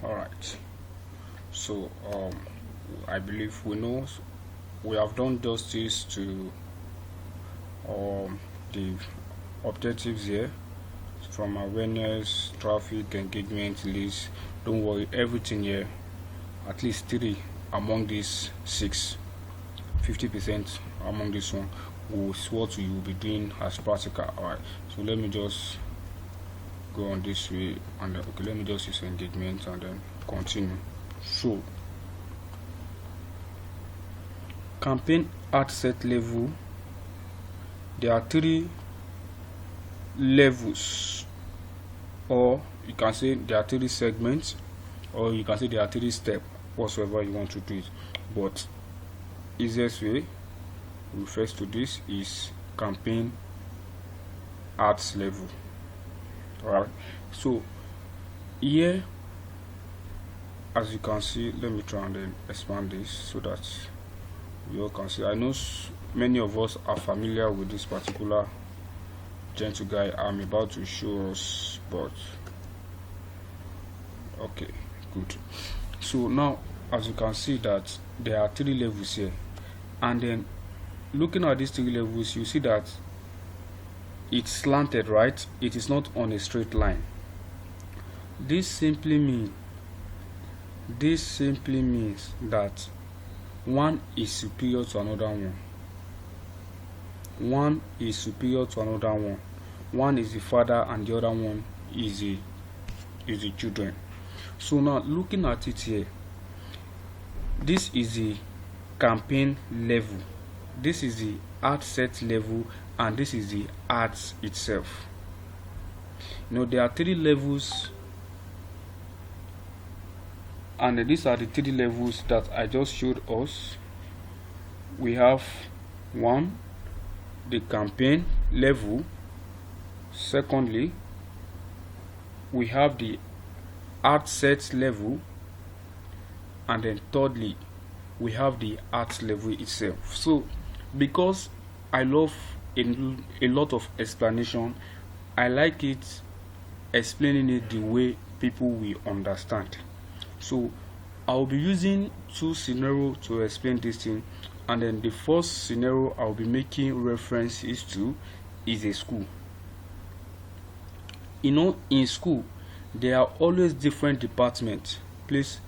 All right. So I believe we have done justice to the objectives here, from awareness, traffic, engagement, list. Don't worry, everything here, at least three among these six, 50% among this one, is what you will be doing as practical. Alright, so let me just go on this way, and then, okay, let me just use engagement and then continue. So campaign art set level, there are three levels, or you can say there are three segments, or you can say there are three steps, whatsoever you want to do it. But easiest way refers to this is campaign arts level. Alright, so here, as you can see, let me try and then expand this so that you all can see. I know many of us are familiar with this particular gentle guy I'm about to show us, but okay, good. So now, as you can see, that there are three levels here, and then looking at these three levels, you see that it's slanted, right? It is not on a straight line. This simply means that one is superior to another one. One is superior to another one. One is the father and the other one is the children. So now, looking at it here, this is the campaign level, this is the art set level, and this is the art itself. There are three levels, and these are the three levels that I just showed us. We have one, the campaign level. Secondly, we have the art set level, and then thirdly, we have the art level itself. So because I love a lot of explanation, I like it explaining it the way people will understand. So I'll be using two scenarios to explain this thing, and then the first scenario I'll be making references to is a school. In school there are always different departments. Please,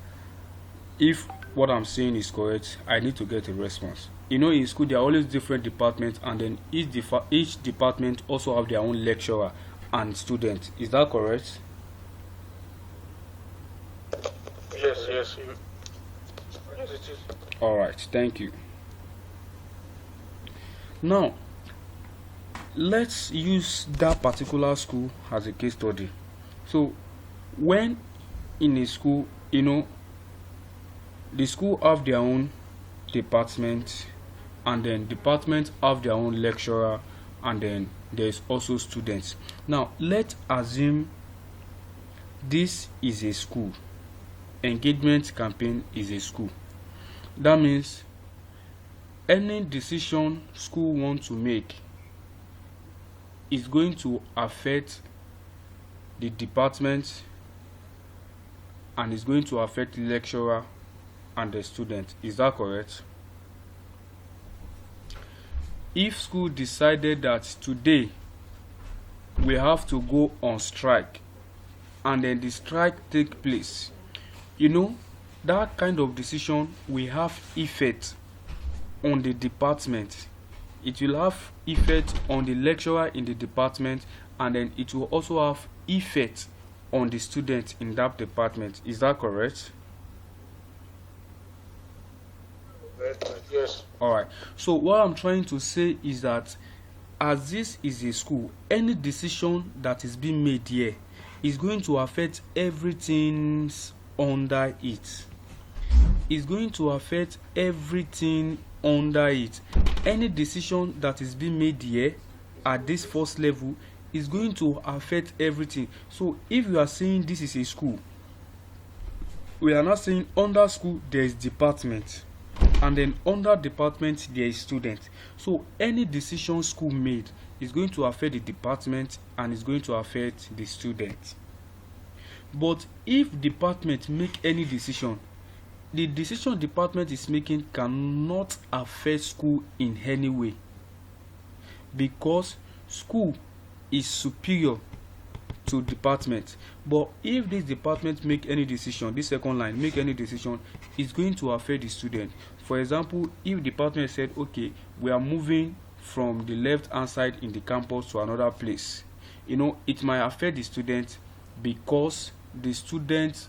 if what I'm saying is correct, I need to get a response. In school there are always different departments, and then each department also have their own lecturer and student. Is that correct? Yes, yes, yes, it is. All right, thank you. Now, let's use that particular school as a case study. So, when in a school, the school have their own department, and then departments have their own lecturer, and then there's also students. Now, let's assume this is a school. Engagement campaign is a school. That means any decision school wants to make is going to affect the department, and is going to affect the lecturer and the student. Is that correct? If school decided that today we have to go on strike, and then the strike take place, that kind of decision will have effect on the department. It will have effect on the lecturer in the department, and then it will also have effect on the student in that department. Is that correct? Yes. Alright, so what I'm trying to say is that as this is a school, any decision that is being made here is going to affect everything under it. It's going to affect everything under it. Any decision that is being made here at this first level is going to affect everything. So if you are saying this is a school, we are not saying under school there is department, and then under department there is student. So any decision school made is going to affect the department, and is going to affect the student. But if department make any decision, the decision department is making cannot affect school in any way, because school is superior to department. But if this department make any decision, this second line make any decision, it's going to affect the student. For example, if department said, okay, we are moving from the left hand side in the campus to another place, it might affect the student, because the students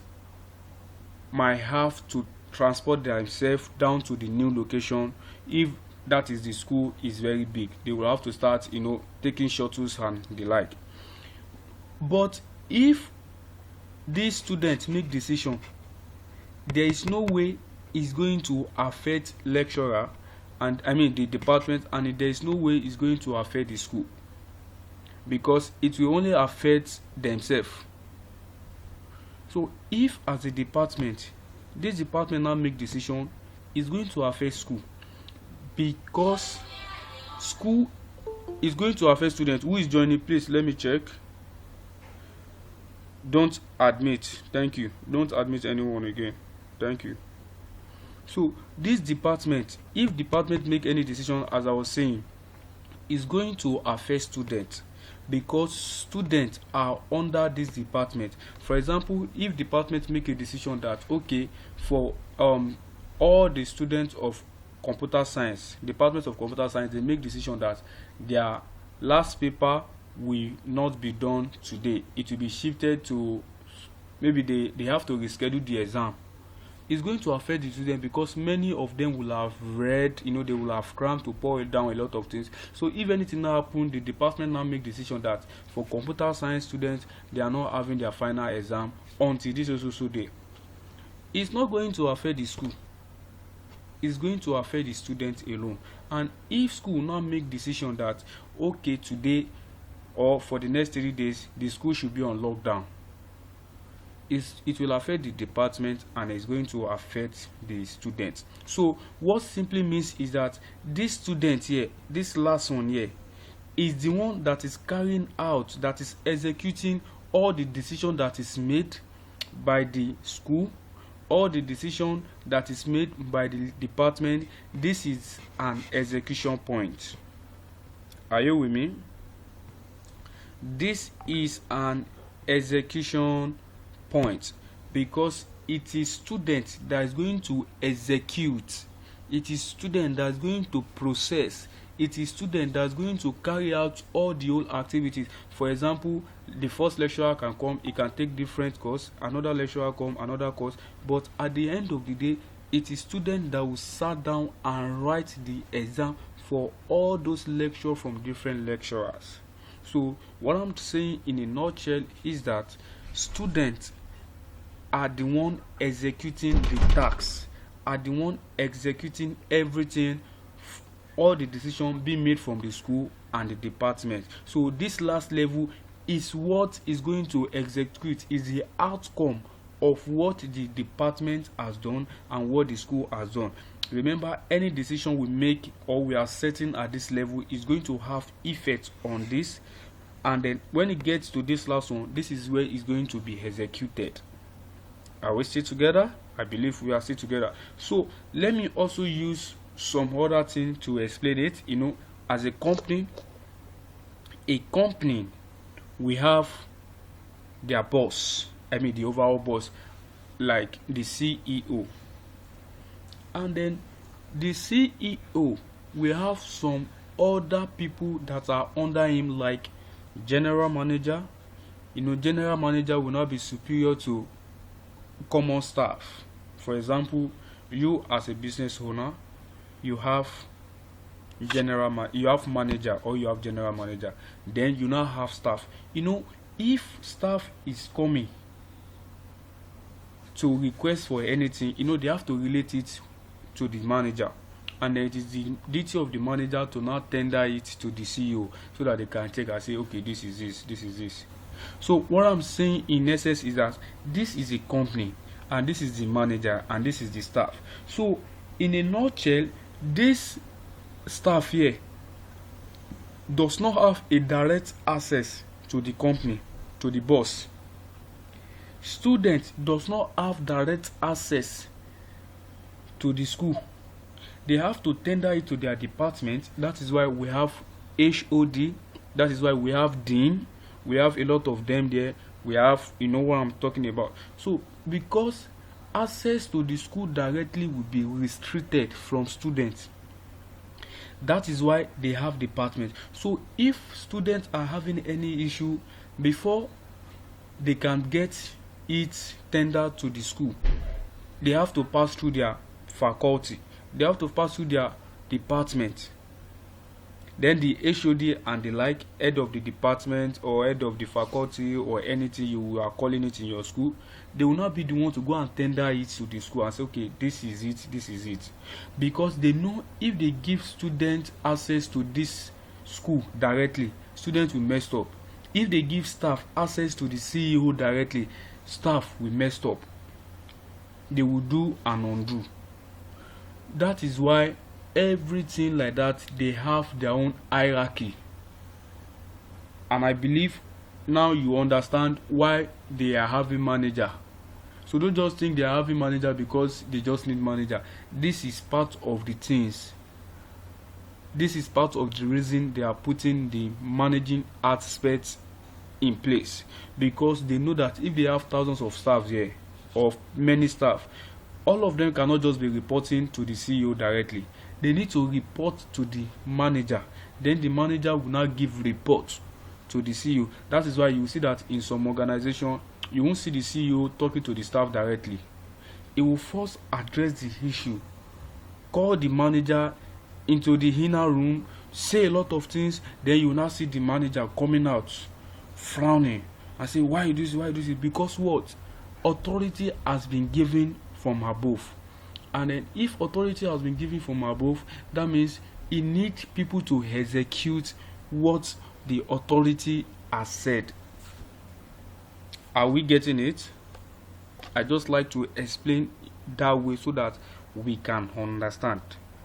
might have to transport themselves down to the new location. If that is the school is very big, they will have to start taking shuttles and the like. But if these students make decision, there is no way it's going to affect lecturer, and the department, and there is no way it's going to affect the school, because it will only affect themselves. So if as a department, this department now make decision, it's going to affect school, because school is going to affect students. Who is joining? Please let me check. Don't admit. Thank you. Don't admit anyone again. Thank you. So this department, if department make any decision, as I was saying, is going to affect students, because students are under this department. For example, if department make a decision that, okay, for all the students of computer science, department of computer science, they make decision that their last paper will not be done today, it will be shifted to, maybe they have to reschedule the exam. It's going to affect the students, because many of them will have read, they will have crammed to pour it down a lot of things. So if anything now happen, the department now make decision that for computer science students, they are not having their final exam until this also day. It's not going to affect the school, it's going to affect the students alone. And if school now make decision that, okay, today or for the next 3 days the school should be on lockdown, it will affect the department, and it's going to affect the students. So what simply means is that this student here, this last one here, is the one that is carrying out, that is executing all the decision that is made by the school, all the decision that is made by the department. This is an execution point. Are you with me? This is an execution point, because it is student that is going to execute, it is student that is going to process, it is student that is going to carry out all the whole activities. For example, the first lecturer can come, he can take different course, another lecturer come, another course, but at the end of the day, it is student that will sit down and write the exam for all those lectures from different lecturers. So what I'm saying in a nutshell is that students are the one executing the tasks, are the one executing everything, all the decision being made from the school and the department. So this last level is what is going to execute, is the outcome of what the department has done and what the school has done. Remember, any decision we make or we are setting at this level is going to have effect on this, and then when it gets to this last one, this is where it's going to be executed. Are we still together? I believe we are still together. So let me also use some other thing to explain it. As a company, we have their boss, the overall boss, like the CEO. And then the CEO will have some other people that are under him, like general manager. General manager will not be superior to common staff. For example, you as a business owner, you have manager, or you have general manager, then you now have staff. If staff is coming to request for anything, they have to relate it to the manager, and it is the duty of the manager to now tender it to the CEO, so that they can take and say, okay, this is this. So what I'm saying in essence is that this is a company, and this is the manager, and this is the staff. So in a nutshell, this staff here does not have a direct access to the company, to the boss. student does not have direct access to the school. They have to tender it to their department. That is why we have HOD, that is why we have dean, we have a lot of them there. We have, you know what I'm talking about. So because access to the school directly will be restricted from students, that is why they have departments. So if students are having any issue, before they can get it tendered to the school, they have to pass through their faculty, they have to pass through their department. Then the HOD and the like, head of the department or head of the faculty or anything you are calling it in your school, they will not be the one to go and tender it to the school and say, okay, this is it, this is it. Because they know if they give students access to this school directly, students will mess up. If they give staff access to the CEO directly, staff will mess up. They will do and undo. That is why everything like that, they have their own hierarchy. And I believe now you understand why they are having manager. So don't just think they are having manager because they just need manager. This is part of the things. This is part of the reason they are putting the managing aspects in place, because they know that if they have thousands of staff here, of many staff, all of them cannot just be reporting to the CEO directly. They need to report to the manager. Then the manager will now give report to the CEO. That is why you see that in some organization, you won't see the CEO talking to the staff directly. He will first address the issue, call the manager into the inner room, say a lot of things. Then you will now see the manager coming out frowning and say, why this, why this? Because what? Authority has been given from above. And then if authority has been given from above, that means he needs people to execute what the authority has said. Are we getting it? I just like to explain that way so that we can understand.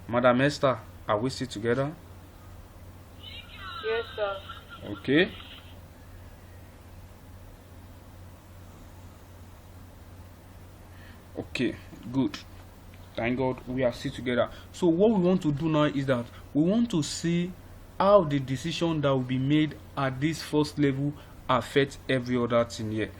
Madam Esther, are we still together? Yes, sir. Okay. Okay, good. Thank God we are still together. So what we want to do now is that we want to see how the decision that will be made at this first level affect every other thing here.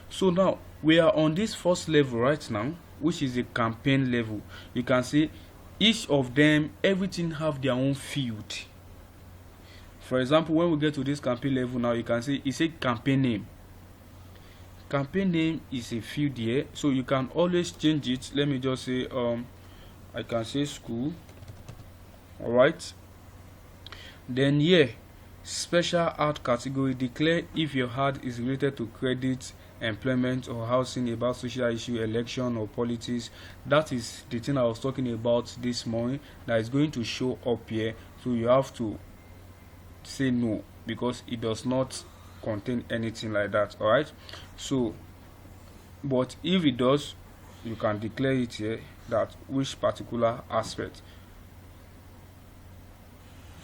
So now we are on this first level right now, which is a campaign level. You can see each of them, everything have their own field. For example, when we get to this campaign level now, you can see it's a campaign name. Campaign name is a field here, so you can always change it. Let me just say I can say school. All right, then here special ad category, declare if your ad is related to credit, employment or housing, about social issue, election or politics. That is the thing I was talking about this morning that is going to show up here. So you have to say no because it does not contain anything like that. All right, so but if it does, you can declare it here that which particular aspect.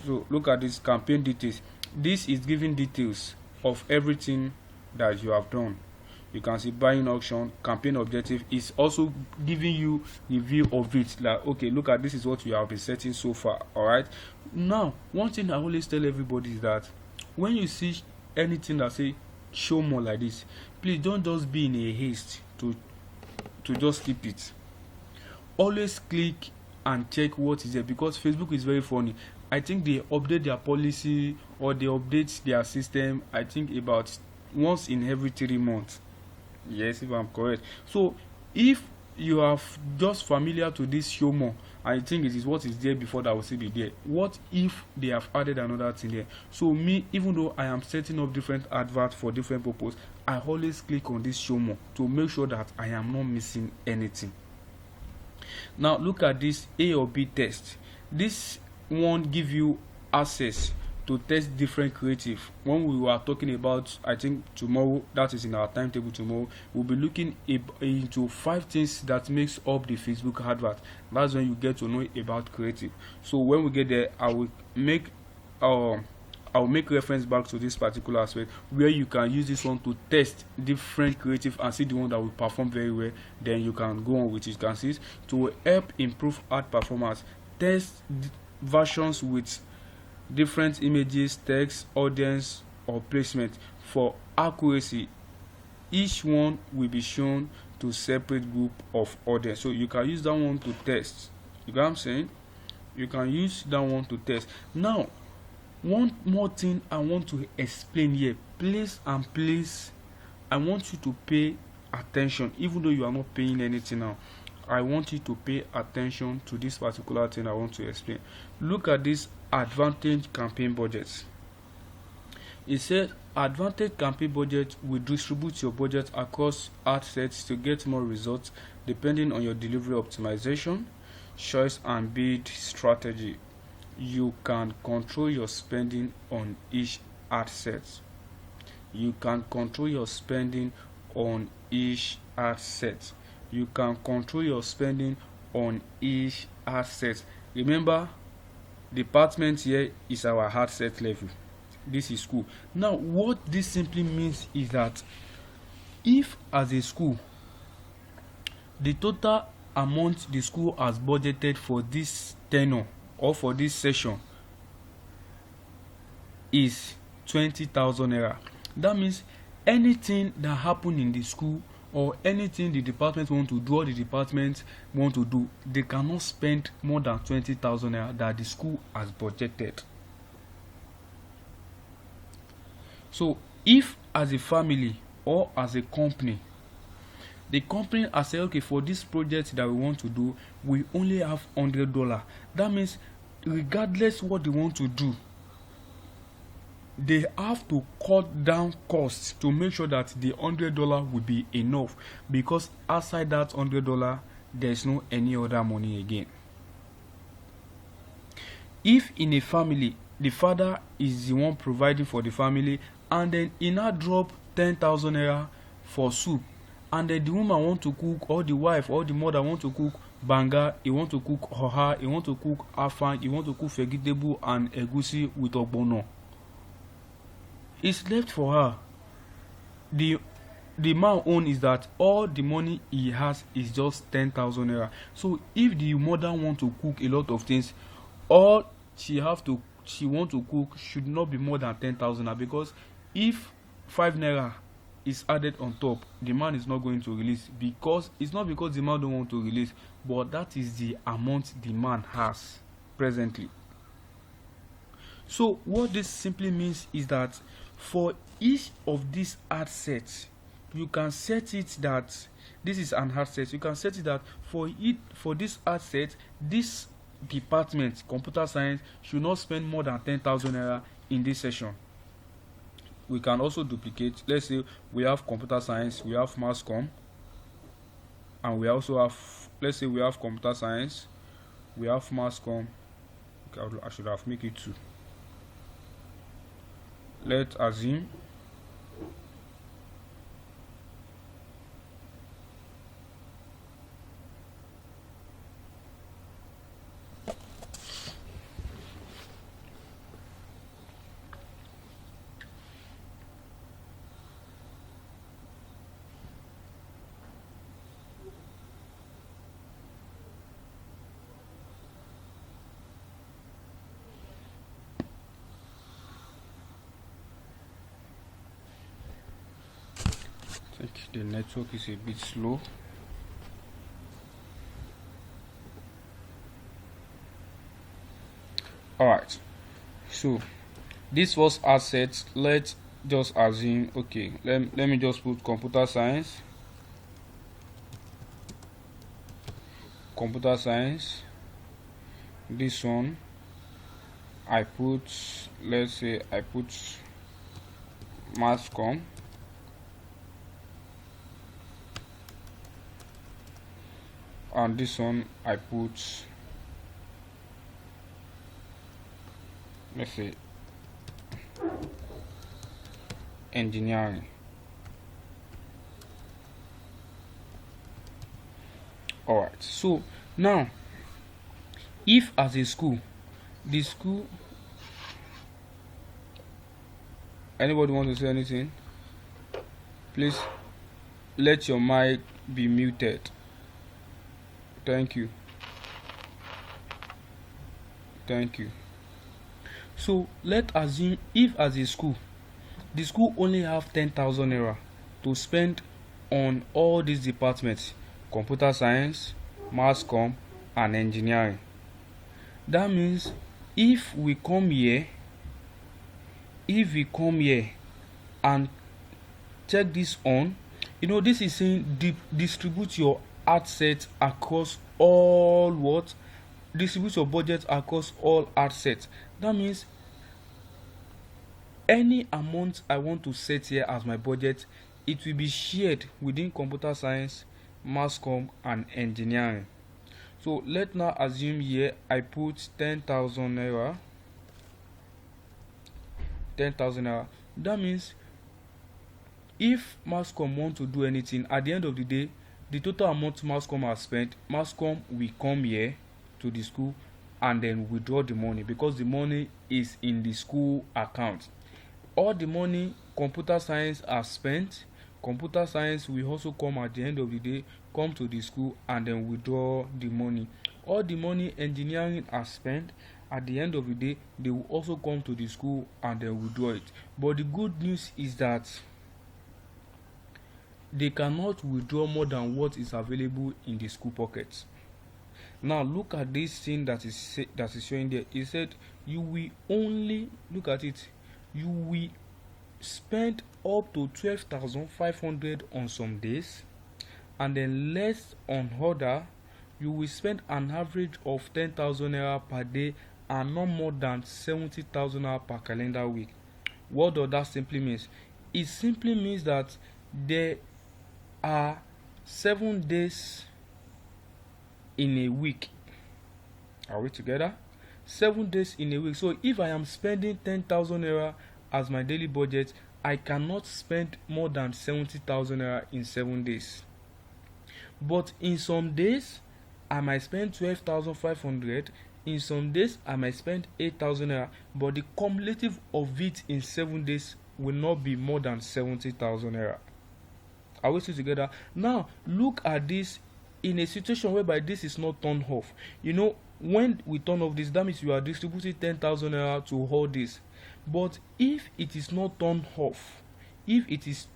So look at this campaign details. This is giving details of everything that you have done. You can see buying auction, campaign objective is also giving you the view of it, like okay, look at this is what you have been setting so far. All right, now one thing I always tell everybody is that when you see anything that say show more like this, please don't just be in a haste to just skip it. Always click and check what is there, because Facebook is very funny. I think they update their policy or they update their system, I think about once in every 3 months. Yes, if I'm correct. So if you are just familiar to this show more, I think it is what is there before that will still be there. What if they have added another thing there? So me, even though I am setting up different adverts for different purpose, I always click on this show more to make sure that I am not missing anything. Now look at this A or B test. This one give you access to test different creative. When we were talking about, I think tomorrow, that is in our timetable tomorrow, we'll be looking into 5 things that makes up the Facebook advert. That's when you get to know about creative. So when we get there, I will make I'll make reference back to this particular aspect where you can use this one to test different creative and see the one that will perform very well. Then you can go on with it. You can see it to help improve art performance. Test versions with different images, text, audience, or placement. For accuracy, each one will be shown to separate group of audience. So you can use that one to test. You get what I'm saying? You can use that one to test. Now, one more thing I want to explain here. Please and please, I want you to pay attention, even though you are not paying anything now. I want you to pay attention to this particular thing I want to explain. Look at this advantage campaign budget. It says advantage campaign budget will distribute your budget across ad sets to get more results depending on your delivery optimization, choice and bid strategy. You can control your spending on each ad set. You can control your spending on each ad set. You can control your spending on each ad set. Remember, department here is our ad set level. This is school. Now, what this simply means is that if as a school, the total amount the school has budgeted for this tenure or for this session is 20,000 naira, that means anything that happened in the school or anything the department want to do or the department want to do, they cannot spend more than 20,000 naira that the school has budgeted. So if as a family or as a company, the company has said, okay, for this project that we want to do, we only have $100. That means regardless what they want to do, they have to cut down costs to make sure that the $100 will be enough, because outside that $100 there's no any other money again. If in a family the father is the one providing for the family, and then he now drop 10,000 naira for soup, and then the woman want to cook, or the wife or the mother want to cook banga, he want to cook oha, he want to cook afang, he want to cook vegetable and egusi with ogbono, it's left for her. The man own is that all the money he has is just 10,000 naira. So if the mother want to cook a lot of things, all she want to cook should not be more than 10,000 naira, because if 5 naira is added on top, the man is not going to release, because it's not because the man don't want to release, but that is the amount the man has presently. So what this simply means is that for each of these ad sets, you can set it that this is an ad set. You can set it that for this ad set, this department, computer science, should not spend more than 10,000 naira in this session. We can also duplicate. Let's say we have computer science, we have mass comm, and we also have, let's say we have computer science, we have mass comm. Okay, I should have make it 2. Let's assume the network is a bit slow. Alright, so this was assets. Let's just assume, okay, let me just put computer science, this one I put, let's say I put mass comm, and this one I put, let's say engineering. Alright, so now if as a school, the school Anybody want to say anything? Please let your mic be muted. Thank you. Thank you. So let's assume if as a school, the school only have 10,000 naira to spend on all these departments: computer science, mass comm, and engineering. That means if we come here and check this on, this is saying distribute your assets across all what? Distribute your budget across all assets. That means any amount I want to set here as my budget, it will be shared within computer science, mass comm, and engineering. So let's now assume here I put 10,000 naira. 10,000 naira. That means if mass comm want to do anything, at the end of the day, the total amount mass comm has spent, mass comm will come here to the school and then withdraw the money, because the money is in the school account. All the money computer science has spent, computer science will also come at the end of the day, come to the school and then withdraw the money. All the money engineering has spent, at the end of the day, they will also come to the school and then withdraw it. But the good news is that they cannot withdraw more than what is available in the school pockets. Now look at this thing that is showing there. It said you will only, look at it, you will spend up to 12,500 on some days, and then less on other. You will spend an average of 10,000 naira per day and not more than 70,000 naira per calendar week. What does that simply mean? It simply means that there are 7 days in a week. Are we together? 7 days in a week. So if I am spending 10,000 naira as my daily budget, I cannot spend more than 70,000 naira in 7 days. But in some days I might spend 12,500. In some days I might spend 8,000 naira, but the cumulative of it in 7 days will not be more than 70,000 naira. Are we still together? Now look at this in a situation whereby this is not turned off. When we turn off this, that means you are distributing 10,000 naira to all this. But if it is not turned off, if it is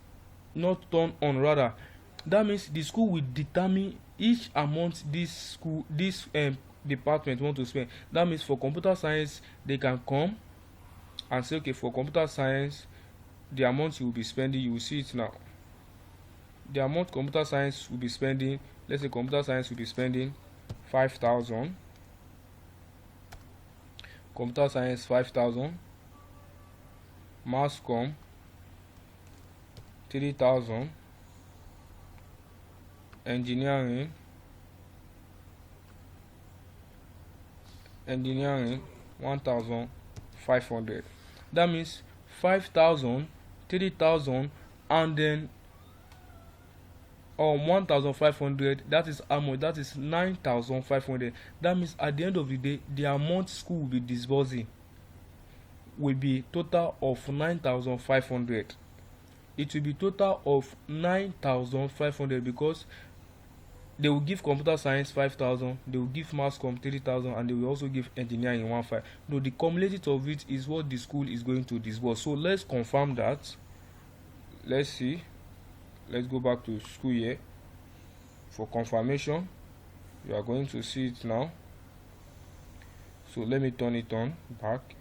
not turned on rather, that means the school will determine each amount this department want to spend. That means for computer science, they can come and say, okay, for computer science, the amount you will be spending, you will see it now. The amount computer science will be spending, let's say computer science will be spending 5,000. Computer science 5,000. Mass comm 3,000. Engineering 1,500. That means 5,000, 3,000, and then 1,500. That is how much? That is 9,500. That means at the end of the day, the amount school will be disbursing will be total of 9,500. It will be total of 9,500 because they will give computer science 5,000, they will give mass comm 3,000, and they will also give engineering 1,500. No, the cumulative of it is what the school is going to disburse. So let's confirm that. Let's see. Let's go back to school year for confirmation. You are going to see it now. So let me turn it on back.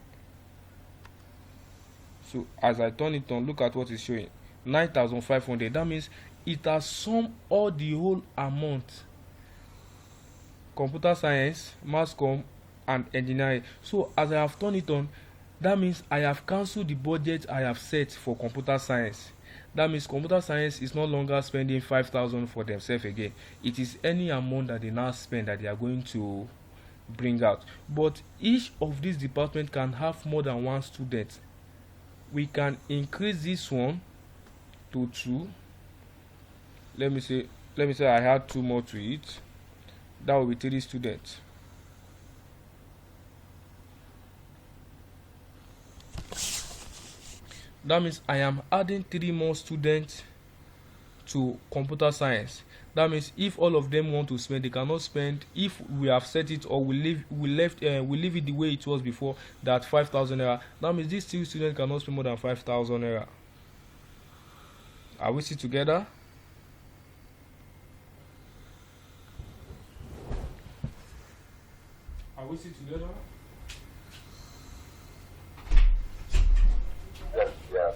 So as I turn it on, look at what it's showing. 9,500. That means it has summed all the whole amount. Computer science, mass comm, and engineering. So as I have turned it on, that means I have cancelled the budget I have set for computer science. That means computer science is no longer spending 5,000 for themselves again. It is any amount that they now spend that they are going to bring out. But each of these departments can have more than one student. We can increase this one to 2. Let me say I add 2 more to it. That will be 3 students. That means I am adding 3 more students to computer science. That means if all of them want to spend, they cannot spend. If we have set it, or we leave it the way it was before, that 5,000 naira. That means these 2 students cannot spend more than 5,000 naira. Are we still together? Are we still together? Yes, yeah.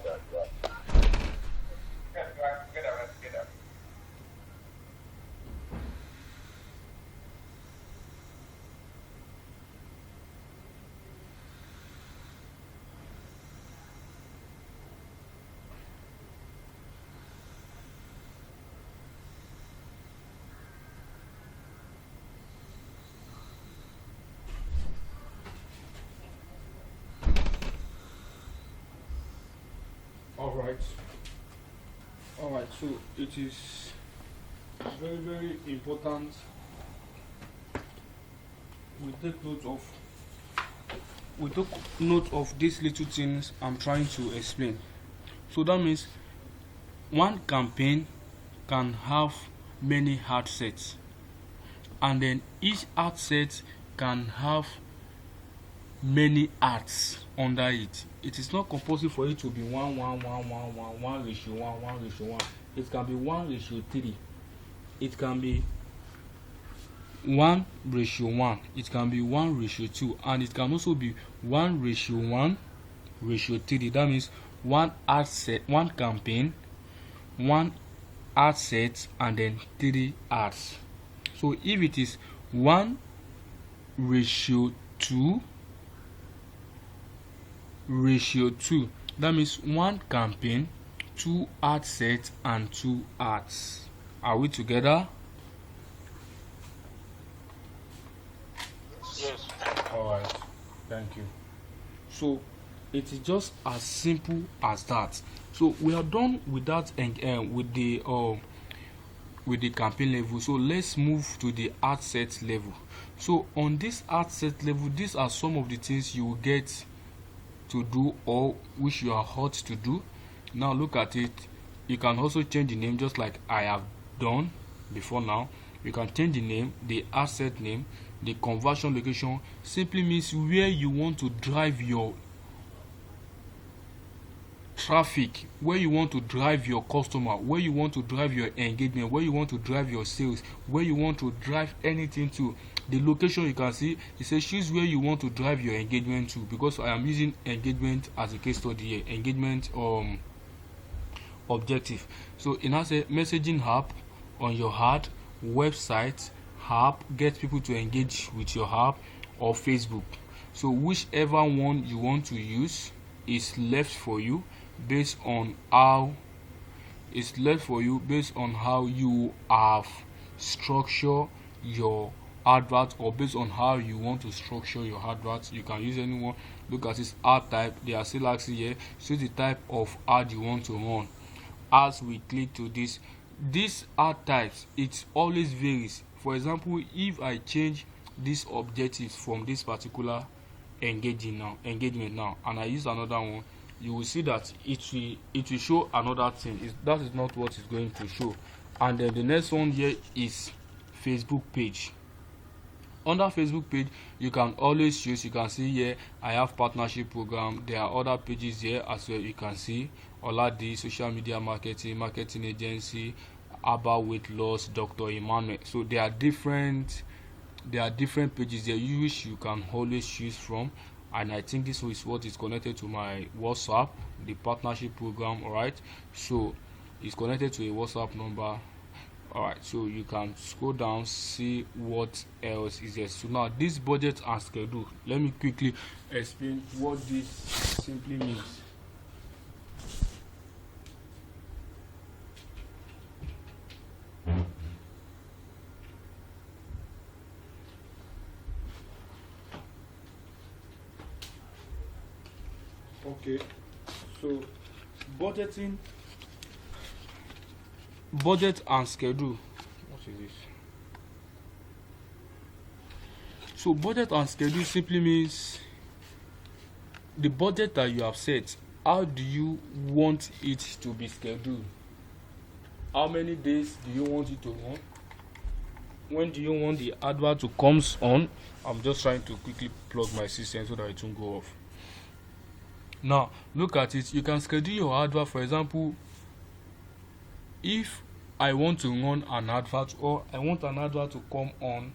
Alright, so it is very, very important we take note of these little things I'm trying to explain. So that means one campaign can have many ad sets, and then each ad set can have many ads under it. It is not compulsory for it to be 1:1:1:1:1:1:1. It can be 1:3. It can be 1:1. It can be 1:2, and it can also be 1:1:3. That means one ad set, one campaign, one ad set, and then 3 ads. So if it is 1:2:2, that means one campaign, 2 ad sets, and 2 ads. Are we together? Yes. Alright, thank you. So it is just as simple as that. So we are done with that, and with the campaign level. So let's move to the ad set level. So on this ad set level, these are some of the things you will get to do, or which you are hot to do. Now look at it. You can also change the name, just like I have done before. Now you can change the name, the asset name, the conversion location. Simply means where you want to drive your traffic, where you want to drive your customer, where you want to drive your engagement, where you want to drive your sales, where you want to drive anything to. The location, you can see it says choose where you want to drive your engagement to, because I am using engagement as a case study here. Engagement objective. So it has a messaging app on your ad, website app, get people to engage with your app, or Facebook. So whichever one you want to use is left for you based on how you have structured your advert, or based on how you want to structure your adverts. You can use anyone. Look at this ad type. They are still asking here, choose the type of ad you want to run. As we click to this ad types, it always varies. For example, if I change this objectives from this particular engagement now, and I use another one, you will see that it will show another thing. That is not what it's going to show. And then the next one here is Facebook page. Under Facebook page, you can always choose. You can see here I have partnership program. There are other pages here as well. You can see Oladi, social media marketing agency, About Weight Loss, Dr. Emmanuel. So there are different pages there which you can always choose from. And I think this is what is connected to my WhatsApp, the partnership program. Alright, so it's connected to a WhatsApp number. Alright, so you can scroll down, see what else is there. So now this budget and schedule, let me quickly explain what this simply means. Okay, so budget and schedule. What is this? So budget and schedule simply means the budget that you have set how do you want it to be scheduled? How many days do you want it to run? When do you want the advert to comes on? I'm just trying to quickly plug my system so that it won't go off. Now look at it. You can schedule your advert. For example, if I want to run an advert, or I want an advert to come on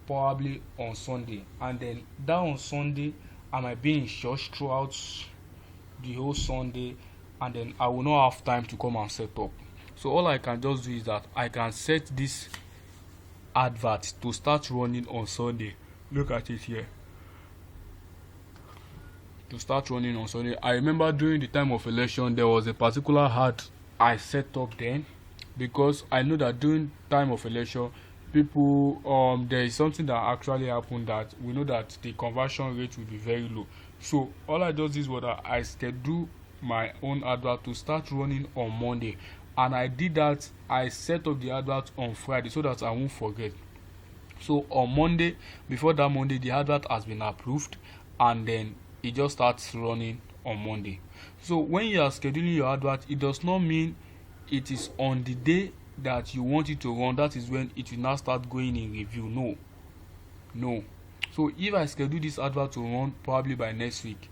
probably on Sunday, and then that on Sunday I might be in church throughout the whole Sunday, and then I will not have time to come and set up. So all I can just do is that I can set this advert to start running on Sunday. Look at it here. To start running on Sunday. I remember during the time of election there was a particular ad I set up then, because I know that during time of election people there is something that actually happened, that we know that the conversion rate will be very low. So all I just did was that I schedule my own advert to start running on Monday, and I did that. I set up the advert on Friday so that I won't forget. So on Monday, before that Monday, the advert has been approved, and then it just starts running on Monday. So when you are scheduling your advert, it does not mean it is on the day that you want it to run, that is when it will now start going in review. No. So if I schedule this advert to run probably by next week,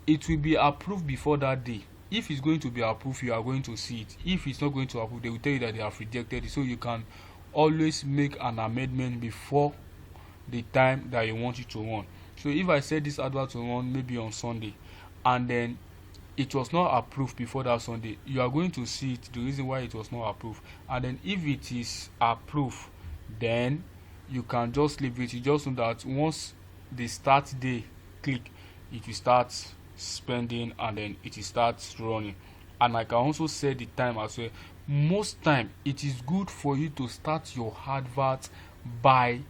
it will be approved before that day. If it's going to be approved, you are going to see it. If it's not going to approve, they will tell you that they have rejected it. So you can always make an amendment before the time that you want it to run. So if I set this advert to run maybe on Sunday, and then it was not approved before that Sunday, you are going to see it, the reason why it was not approved. And then if it is approved, then you can just leave it. You just know that once the start day click, it will start spending, and then it will start running. And I can also set the time as well. Most time it is good for you to start your advert by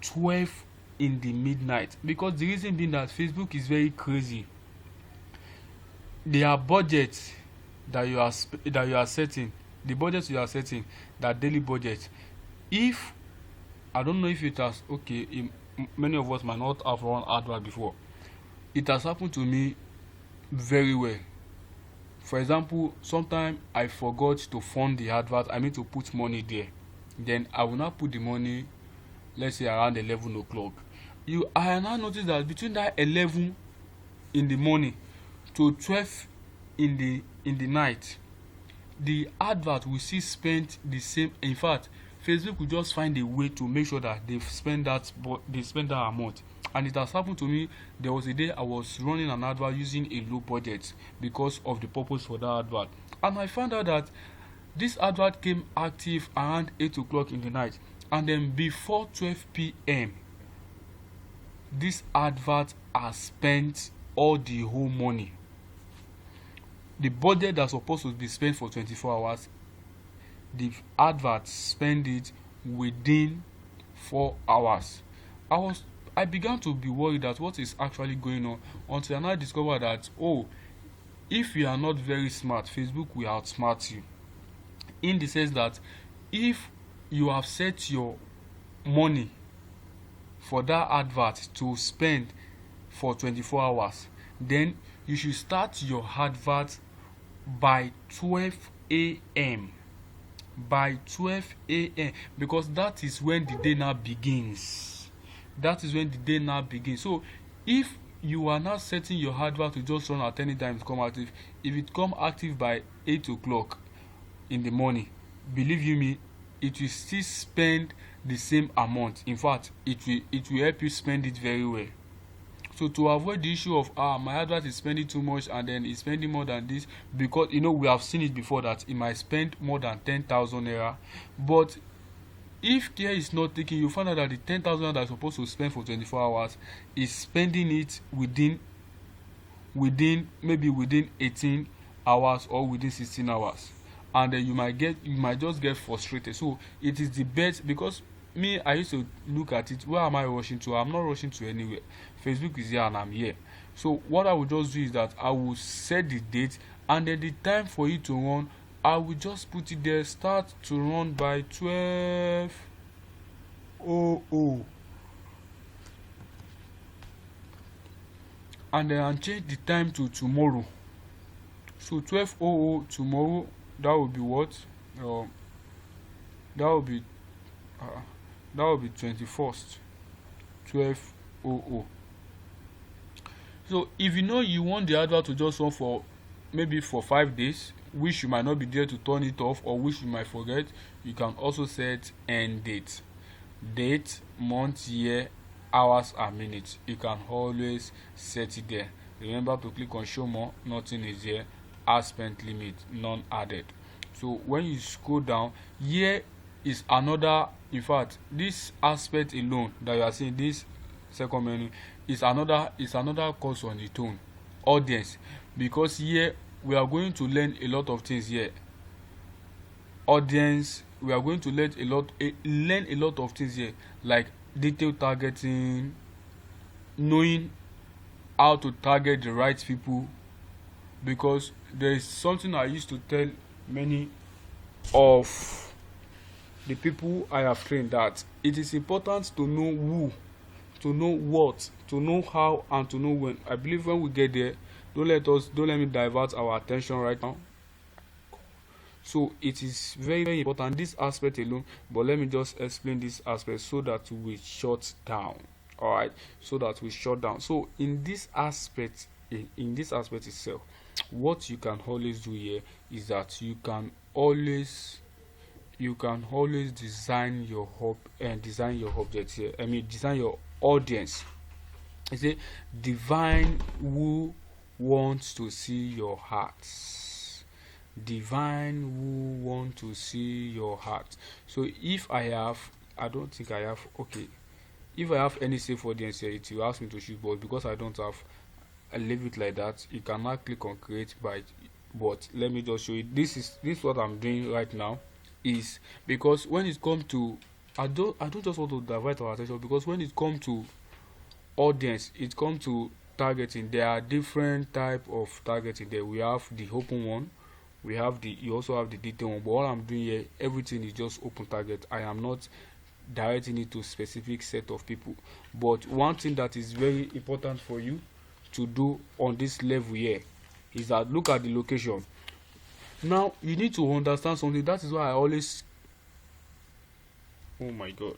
12 in the midnight, because the reason being that Facebook is very crazy. Their budget that you are setting, the budget you are setting, that daily budget, if I don't know if it has, okay, many of us might not have run advert before. It has happened to me very well. For example, sometimes I forgot to fund the advert. I mean to put money there. Then I will not put the money, let's say around 11 o'clock. I now notice that between that 11 in the morning to 12 in the night, the advert will still spend the same. In fact, Facebook will just find a way to make sure that they spend that amount. And it has happened to me. There was a day I was running an advert using a low budget because of the purpose for that advert, and I found out that this advert came active around 8 o'clock in the night, and then before 12 p.m. this advert has spent all the whole money. The budget that's supposed to be spent for 24 hours, the advert spent it within 4 hours. I began to be worried that what is actually going on, until I now discovered that, if you are not very smart, Facebook will outsmart you. In the sense that if you have set your money for that advert to spend for 24 hours, then you should start your advert by 12 a.m. By 12 a.m. because that is when the day now begins. So if you are not setting your advert to just run at any time to come active, if it come active by 8 o'clock in the morning, believe you me, it will still spend the same amount. In fact, it will help you spend it very well. So to avoid the issue of my advert is spending too much and then it's spending more than this, because we have seen it before that it might spend more than 10,000 naira, but if care is not taken, you find out that the 10,000 that is supposed to spend for 24 hours is spending it within 18 hours or within 16 hours, and then you might just get frustrated. So it is the best, because me, I used to look at it, where am I rushing to? I'm not rushing to anywhere. Facebook is here and I'm here. So what I will just do is that I will set the date, and then the time for it to run, I will just put it there, start to run by 12:00. and then I'll change the time to tomorrow. So 12:00 tomorrow, that will be what? That will be uh, that will be 21st, 12:00. So if you know you want the advert to just run for maybe for 5 days, which you might not be there to turn it off, or which you might forget, you can also set end date. Date, month, year, hours and minutes. You can always set it there. Remember to click on show more, nothing is here. Ad spent limit, none added. So when you scroll down, here is another, in fact this aspect alone that you are seeing, this second menu is another course on its own, audience, because here we are going to learn a lot of things here. Audience, we are going to learn a lot of things here, like detailed targeting, knowing how to target the right people, because there is something I used to tell many of the people I have trained, that it is important to know who, to know what, to know how, and to know when. I believe when we get there, don't let me divert our attention right now. So it is very, very important, this aspect alone, but let me just explain this aspect so that we shut down. All right, so that we shut down. So in this aspect itself, what you can always do here is that you can always design your object here. I mean, design your audience. I say divine who wants to see your heart. Divine who want to see your heart. So if I don't think I have, okay, if I have any safe audience here, it will ask me to choose, but because I don't have, I leave it like that. You can now click on create by, but let me just show you. This is what I'm doing right now, is because when it comes to, I don't just want to divert our attention, because when it comes to audience, it comes to targeting, there are different type of targeting there. We have the open one, you also have the detail one, but what I'm doing here, everything is just open target. I am not directing it to specific set of people. But one thing that is very important for you to do on this level here is that look at the location. Now you need to understand something. That is why I always, oh my god,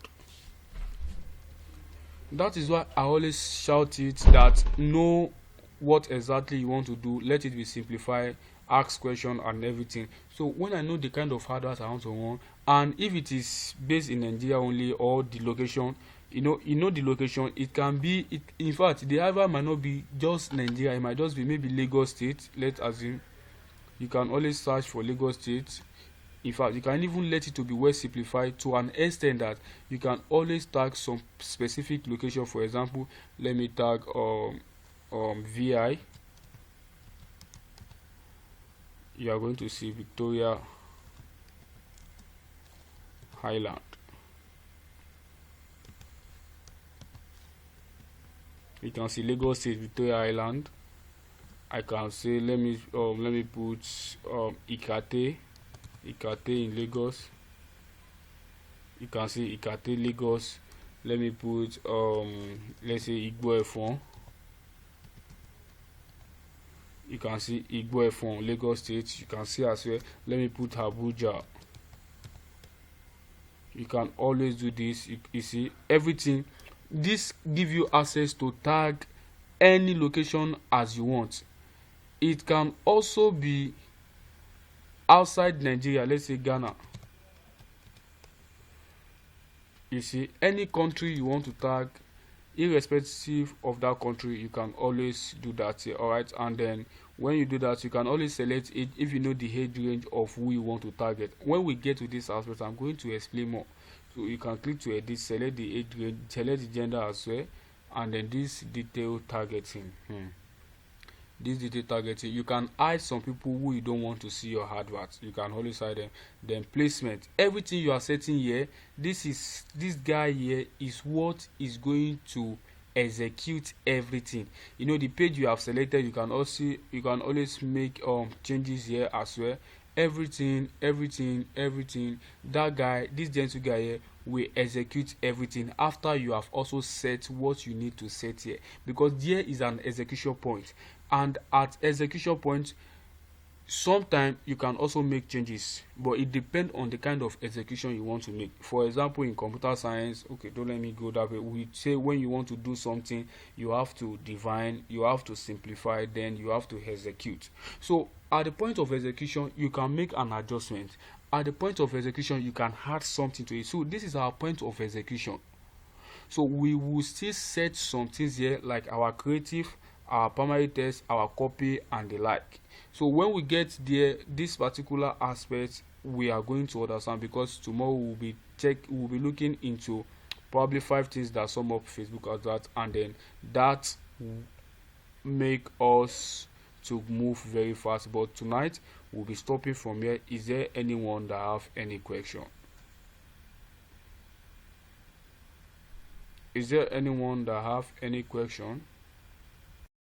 that is why I always shout it, that know what exactly you want to do, let it be simplified, ask question and everything. So when I know the kind of hardware I want to run, and if it is based in Nigeria only, or the location, you know the location, it can be in fact the hardware might not be just Nigeria, it might just be maybe Lagos State. Let's assume you can always search for Lagos State. In fact, you can even let it to be well simplified to an extent that you can always tag some specific location. For example, let me tag VI. You are going to see Victoria Highland. You can see Lagos State, Victoria Island. I can say let me put Ikate in Lagos. You can see Ikate Lagos. Let me put let's say Igbo Efon. You can see Igbo Efon, Lagos State. You can see as well, let me put Abuja. You can always do this. You see everything. This give you access to tag any location as you want. It can also be outside Nigeria, let's say Ghana. You see, any country you want to tag, irrespective of that country, you can always do that here. All right, and then when you do that, you can always select it if you know the age range of who you want to target. When we get to this aspect, I'm going to explain more. So you can click to edit, select the age range, select the gender as well, and then this detail targeting. This detail targeting, you can hide some people who you don't want to see your adverts. You can always hide them. Then placement, everything you are setting here, this guy here is what is going to execute everything. You know, the page you have selected, you can always make changes here as well. everything, that guy, this gentle guy here, will execute everything after you have also set what you need to set here, because there is an execution point, and at execution point sometimes you can also make changes, but it depends on the kind of execution you want to make. For example, in computer science, okay, don't let me go that way, we say when you want to do something, you have to define, you have to simplify, then you have to execute. So at the point of execution you can make an adjustment, at the point of execution you can add something to it. So this is our point of execution. So we will still set some things here like our creative, our primary text, our copy and the like. So when we get there, this particular aspect we are going to understand, because tomorrow we'll be looking into probably 5 things that sum up Facebook adverts, and then that make us to move very fast. But tonight we'll be stopping from here. Is there anyone that have any question? Is there anyone that have any question?